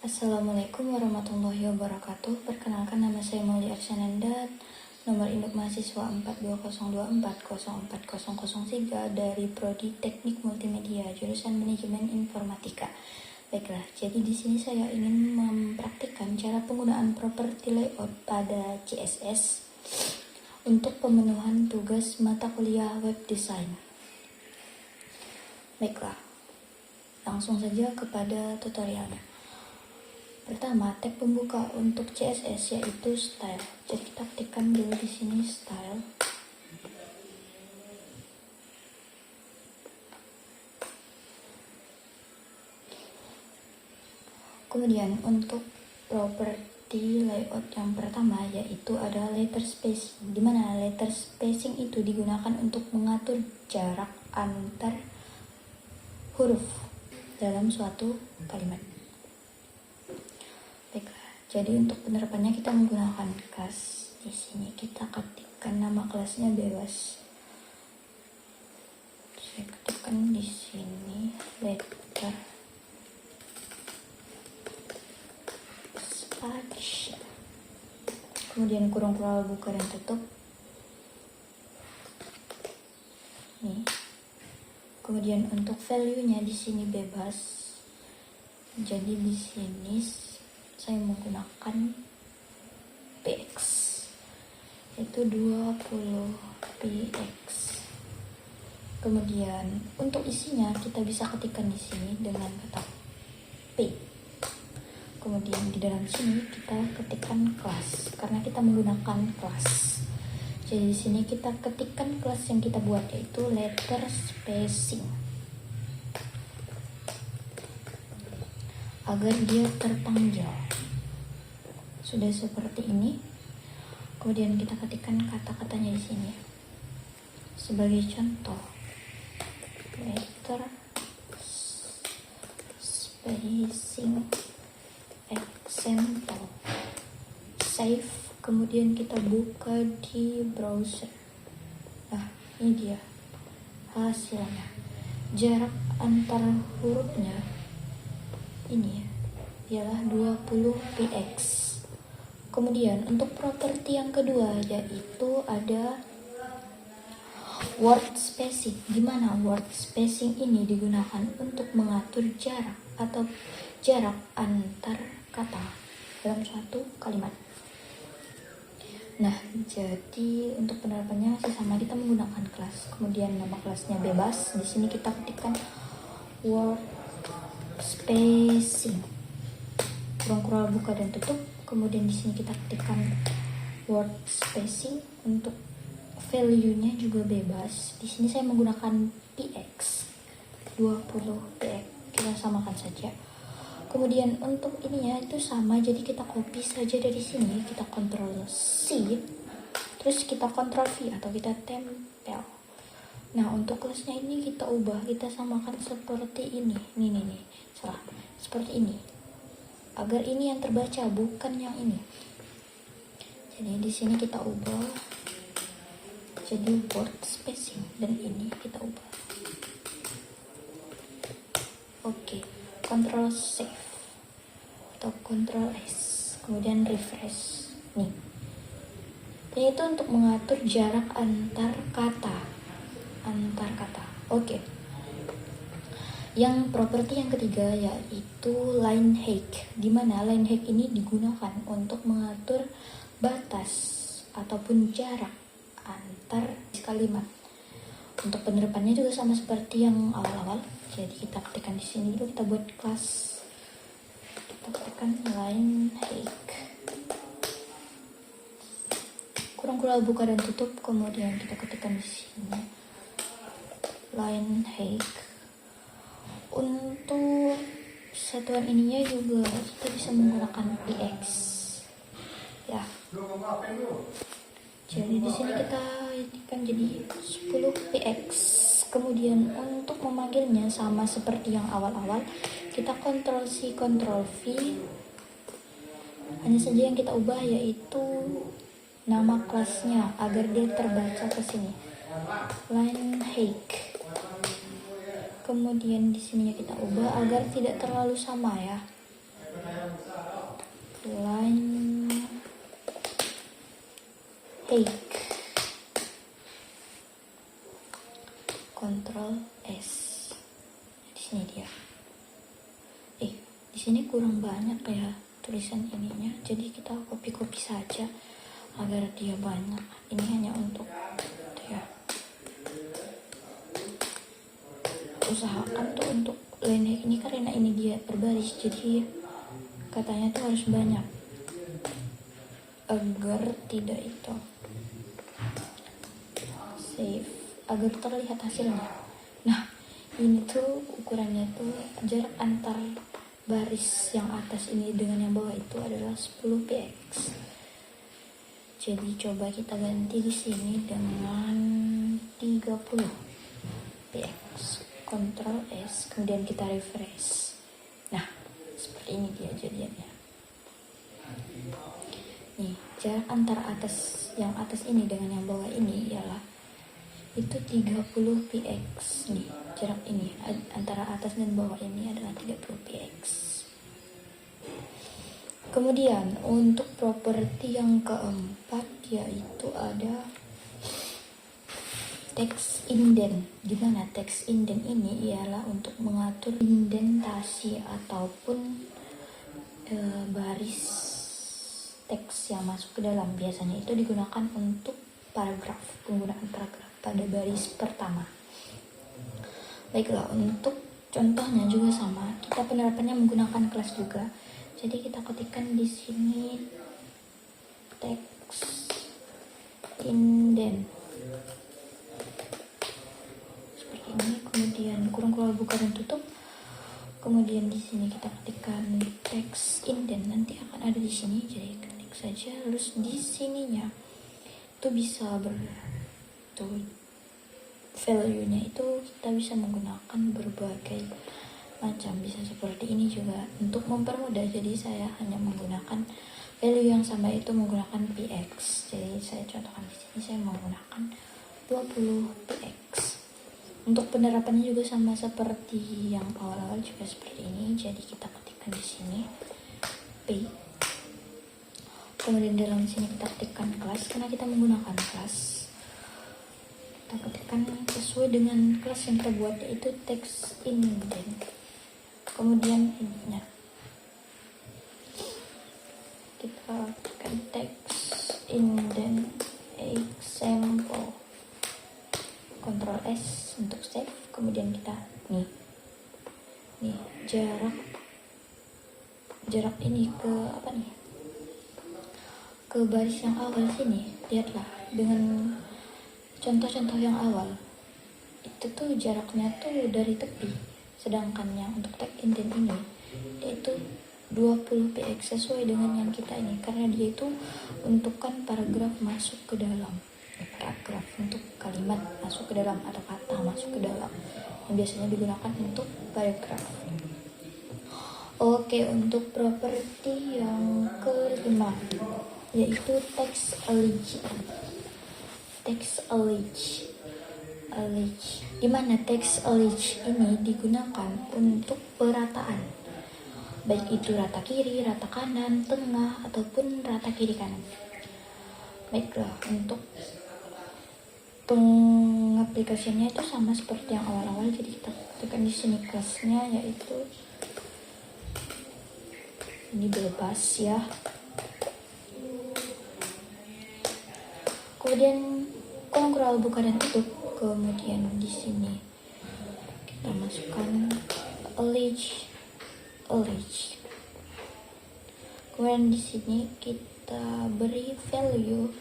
Assalamualaikum warahmatullahi wabarakatuh. Perkenalkan, nama saya Mauli Arsananda, nomor induk mahasiswa 42024040003 dari Prodi Teknik Multimedia, jurusan Manajemen Informatika. Baiklah, jadi di sini saya ingin mempraktikkan cara penggunaan properti layout pada CSS untuk pemenuhan tugas mata kuliah web design. Baiklah, langsung saja kepada tutorialnya. Pertama, tag pembuka untuk CSS yaitu style. Jadi kita ketikkan dulu di sini style. Kemudian untuk properti layout yang pertama yaitu ada letter spacing, di mana letter spacing itu digunakan untuk mengatur jarak antar huruf dalam suatu kalimat. Jadi untuk penerapannya kita menggunakan kelas. Di sini kita ketikkan nama kelasnya bebas. Saya ketikkan di sini letter space. Kemudian kurung buka dan tutup. Nih. Kemudian untuk value-nya di sini bebas. Jadi di sini saya menggunakan px, itu 20 px. Kemudian untuk isinya kita bisa ketikkan di sini dengan kata p. Kemudian di dalam sini kita ketikkan kelas karena kita menggunakan kelas. Jadi di sini kita ketikkan kelas yang kita buat yaitu letter spacing agar dia terpanjang. Sudah seperti ini. Kemudian kita ketikkan kata-katanya di sini. Sebagai contoh, letter spacing example. Save. Kemudian kita buka di browser. Nah, ini dia hasilnya. Jarak antar hurufnya ini ialah 20 px. Kemudian untuk properti yang kedua yaitu ada word spacing, di mana word spacing ini digunakan untuk mengatur jarak atau jarak antar kata dalam suatu kalimat. Nah, jadi untuk penerapannya masih sama, kita menggunakan kelas. Kemudian nama kelasnya bebas. Di sini kita ketikkan word spacing, kurung buka dan tutup. Kemudian di sini kita ketikkan word spacing. Untuk value-nya juga bebas. Di sini saya menggunakan px 20 px. Kita samakan saja. Kemudian untuk ininya itu sama, jadi kita copy saja dari sini, kita Ctrl C, terus kita Ctrl V atau kita tempel. Nah, untuk kelasnya ini kita ubah, kita samakan seperti ini. Nih, salah. Seperti ini. Agar ini yang terbaca, bukan yang ini. Jadi di sini kita ubah jadi word spacing dan ini kita ubah. Oke, Ctrl save atau Ctrl S, kemudian refresh. Nih. Ini itu untuk mengatur jarak antar kata. Oke. Yang properti yang ketiga yaitu line height, di mana line height ini digunakan untuk mengatur batas ataupun jarak antar kalimat. Untuk penerapannya juga sama seperti yang awal-awal. Jadi kita ketikkan di sini dulu, kita buat kelas. Kita ketikkan line height. Kurung buka dan tutup, kemudian kita ketikkan di sini line height. Untuk satuan ininya juga kita bisa menggunakan px. Ya. Jadi di sini kita ketikkan jadi 10 px. Kemudian untuk memanggilnya sama seperti yang awal-awal, kita Ctrl C, Ctrl V. Hanya saja yang kita ubah yaitu nama kelasnya agar dia terbaca ke sini. Line height. Kemudian di sininya kita ubah agar tidak terlalu sama ya. line take, Ctrl S. Di sini dia. Di sini kurang banyak ya tulisan ininya, jadi kita copy saja agar dia banyak. Ini hanya untuk ya, usahakan tuh untuk line ini karena ini dia berbaris, jadi katanya tuh harus banyak agar tidak itu save, agar terlihat hasilnya. Nah, ini tuh ukurannya tuh jarak antar baris yang atas ini dengan yang bawah itu adalah 10 px. Jadi coba kita ganti di sini dengan 30 px. Ctrl S, kemudian kita refresh. Nah, seperti ini dia jadiannya. Nih, jarak antara yang atas ini dengan yang bawah ini ialah itu 30 px. Nih, jarak ini antara atas dan bawah ini adalah 30 px. Kemudian untuk properti yang keempat yaitu ada text indent. Dimana text indent ini ialah untuk mengatur indentasi ataupun baris teks yang masuk ke dalam. Biasanya itu digunakan untuk paragraf, penggunaan paragraf pada baris pertama. Baiklah, untuk contohnya juga sama. Kita penerapannya menggunakan kelas juga. Jadi kita ketikkan di sini text indent seperti ini. Kemudian kurung buka dan tutup. Kemudian di sini kita ketikkan text indent, nanti akan ada di sini. Jadi ketik saja, terus di sininya itu bisa value-nya itu kita bisa menggunakan berbagai macam, bisa seperti ini juga untuk mempermudah. Jadi saya hanya menggunakan value yang sama itu menggunakan px. Jadi saya contohkan di sini, saya menggunakan 20 px. Untuk penerapannya juga sama seperti yang awal-awal, juga seperti ini. Jadi kita ketikkan di sini p, kemudian dalam sini kita ketikkan kelas karena kita menggunakan kelas. Kita ketikkan sesuai dengan kelas yang kita buat, yaitu text indent. Kemudian ininya kita ketikkan text indent example. Ctrl S untuk save. Kemudian kita nih jarak ini ke apa nih, ke baris yang awal sini. Lihatlah dengan contoh-contoh yang awal itu tuh jaraknya tuh dari tepi, sedangkan yang untuk text indent ini yaitu 20 px sesuai dengan yang kita ini, karena dia itu untukkan paragraf masuk ke dalam, paragraf untuk kalimat masuk ke dalam atau kata masuk ke dalam, yang biasanya digunakan untuk paragraf. Oke, untuk properti yang kelima yaitu text allegiance. Text allegiance, di mana text allegiance ini digunakan untuk perataan, baik itu rata kiri, rata kanan, tengah, ataupun rata kiri kanan. Baiklah, untuk pengaplikasiannya itu sama seperti yang awal-awal. Jadi kita tekan di sini kelasnya, yaitu ini bebas ya. Kemudian kurang buka dan tutup. Kemudian di sini kita masukkan allege. Kemudian di sini kita beri value,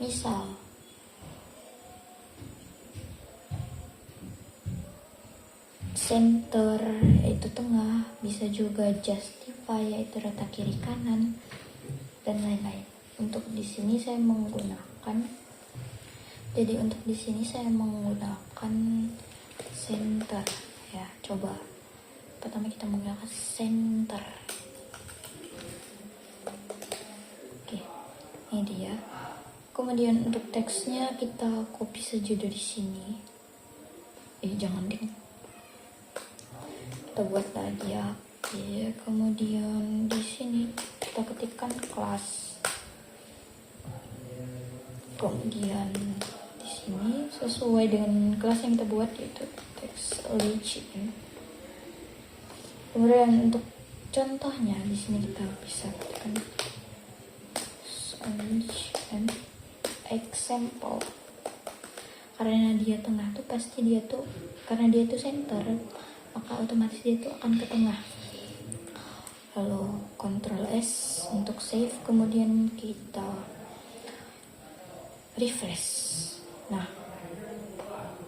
misal center yaitu tengah, bisa juga justify yaitu rata kiri kanan, dan lain-lain. Untuk di sini saya menggunakan, jadi untuk di sini saya menggunakan center ya. Coba pertama kita menggunakan center. Oke, ini dia. Kemudian untuk teksnya kita copy saja dari sini. Jangan ding. Kita buat lagi ya Ya, kemudian di sini kita ketikkan kelas. Kemudian di sini sesuai dengan kelas yang kita buat, yaitu text legend. Kemudian untuk contohnya di sini kita bisa ketikkan and example. Karena dia tengah tuh pasti dia tuh, karena dia tuh center, maka otomatis dia tuh akan ke tengah. Lalu Ctrl S untuk save, kemudian kita refresh. Nah,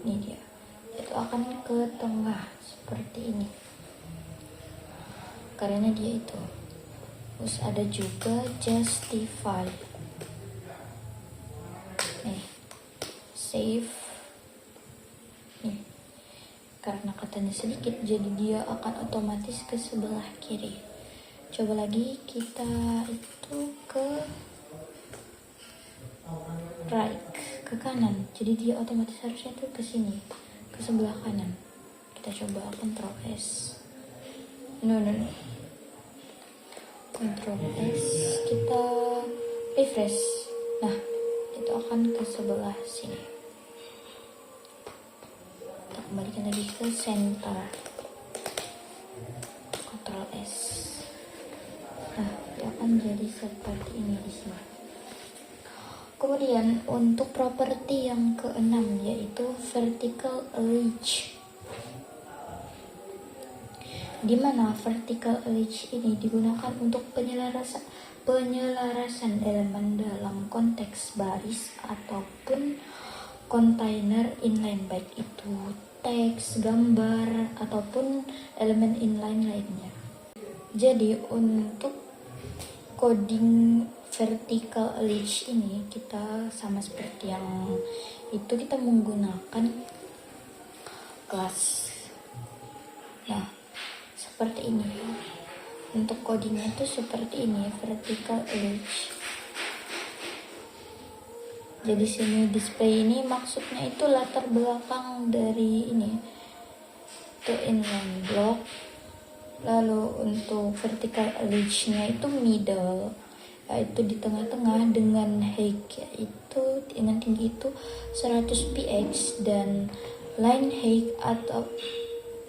ini dia, itu akan ke tengah seperti ini karena dia itu. Terus ada juga justify. Nih, save. Nih, karena katanya sedikit jadi dia akan otomatis ke sebelah kiri. Coba lagi kita itu ke right, ke kanan, jadi dia otomatis harusnya tuh ke sini, ke sebelah kanan. Kita coba Ctrl S. No. Ctrl S, kita refresh. Nah, itu akan ke sebelah sini. Kita kembalikan lagi ke center. Ctrl S. Nah, itu akan jadi seperti ini di sini. Kemudian untuk properti yang keenam, yaitu vertical edge. Di mana vertical edge ini digunakan untuk penyelarasan elemen dalam konteks baris ataupun kontainer inline, baik itu teks, gambar, ataupun elemen inline lainnya. Jadi untuk coding vertical edge ini kita sama seperti yang itu, kita menggunakan kelas. Nah, seperti ini. Untuk codingnya itu seperti ini, vertical edge. Jadi sini display ini maksudnya itu latar belakang dari ini, itu inline block. Lalu untuk vertical edge-nya itu middle, yaitu di tengah-tengah, dengan height yaitu dengan tinggi itu 100 px, dan line height atau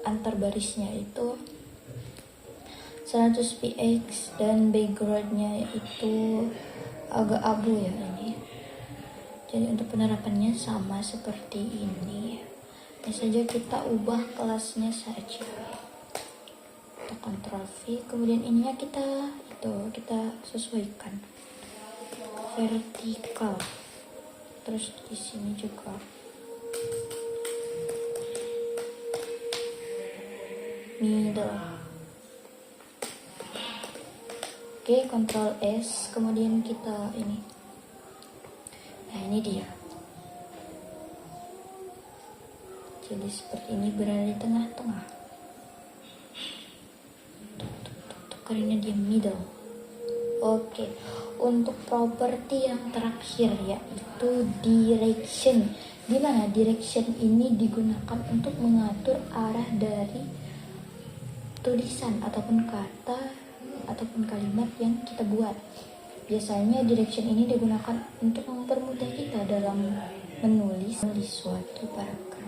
antar barisnya itu 100 px, dan backgroundnya itu agak abu ya ini. Jadi untuk penerapannya sama seperti ini. Ini saja kita ubah kelasnya saja. Kita Ctrl V, kemudian ininya kita sesuaikan vertikal. Terus di sini juga middle. Oke, Ctrl S, kemudian kita ini. Nah, ini dia. Jadi seperti ini, berada di tengah-tengah. Karena dia middle. Oke, untuk properti yang terakhir yaitu direction. Di mana direction ini digunakan untuk mengatur arah dari tulisan ataupun kata ataupun kalimat yang kita buat. Biasanya direction ini digunakan untuk mempermudah kita dalam menulis suatu paragraf.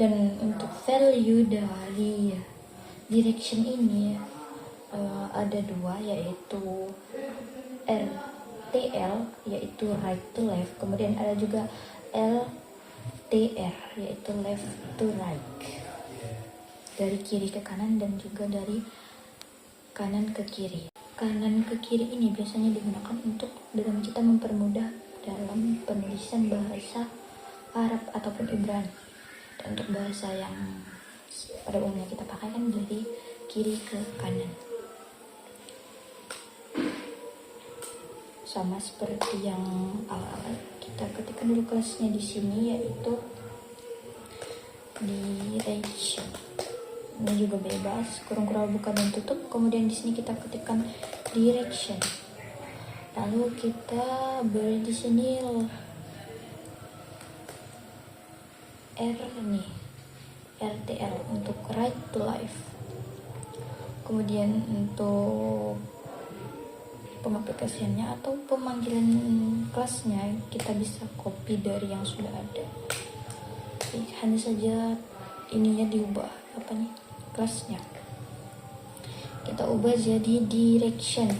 Dan untuk value dari direction ini ada dua, yaitu RTL, yaitu right to left, kemudian ada juga LTR, yaitu left to right, dari kiri ke kanan dan juga dari kanan ke kiri. Kanan ke kiri ini biasanya digunakan untuk dalam kita mempermudah dalam penulisan bahasa Arab ataupun Ibrani. Dan untuk bahasa yang pada umumnya kita pakai kan dari kiri ke kanan. Sama seperti yang kita ketikkan dulu kelasnya di sini, yaitu direction. Ini juga bebas, kurung-kurang buka dan tutup. Kemudian di sini kita ketikkan direction. Lalu kita beri di sini R nih, RTL untuk right to left. Kemudian untuk pengaplikasiannya atau pemanggilan kelasnya kita bisa copy dari yang sudah ada. Oke, hanya saja ininya diubah kelasnya kita ubah jadi direction.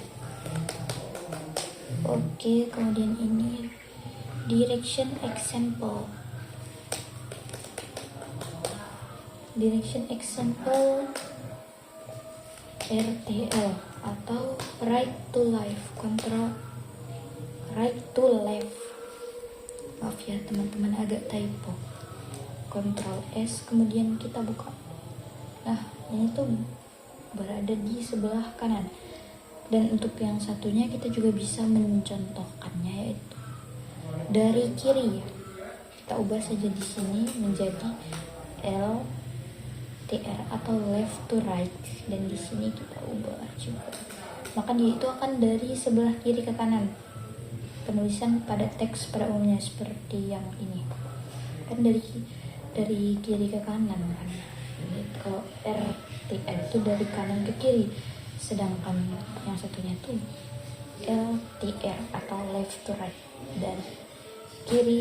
Oke, kemudian ini direction example RTL atau right to life, control right to left. Maaf ya teman-teman, agak typo. Control S, kemudian kita buka. Nah, ini tuh berada di sebelah kanan. Dan untuk yang satunya kita juga bisa mencontohkannya, yaitu dari kiri ya. Kita ubah saja di sini menjadi LTR atau left to right, dan di sini kita ubah juga. Maka dia itu akan dari sebelah kiri ke kanan. Penulisan pada teks pada umumnya seperti yang ini. Kan dari kiri ke kanan kan. Ini kalau RTR itu dari kanan ke kiri, sedangkan yang satunya itu LTR atau left to right, dari kiri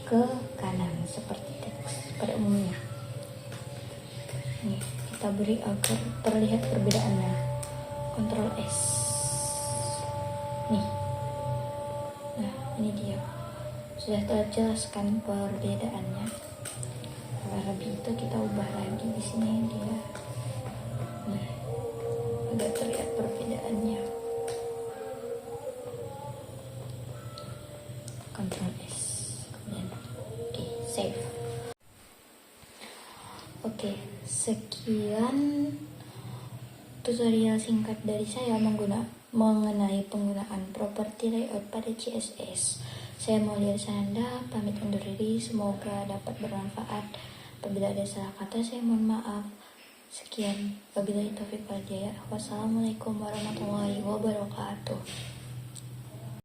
ke kanan seperti teks pada umumnya. Nih, kita beri agar terlihat perbedaannya. Ctrl S. Nih. Nah, ini dia. Sudah terjelaskan perbedaannya. Kalau lebih itu kita ubah lagi di sini dia. Nih. Agak terlihat perbedaannya. Ctrl S. Kemudian oke, save. Oke, sekian tutorial singkat dari saya mengenai penggunaan properti layout pada CSS. Saya Maulia Sananda, pamit undur diri. Semoga dapat bermanfaat. Apabila ada salah kata, saya mohon maaf. Sekian, wabillahi taufiq wal hidayah. Wassalamualaikum warahmatullahi wabarakatuh.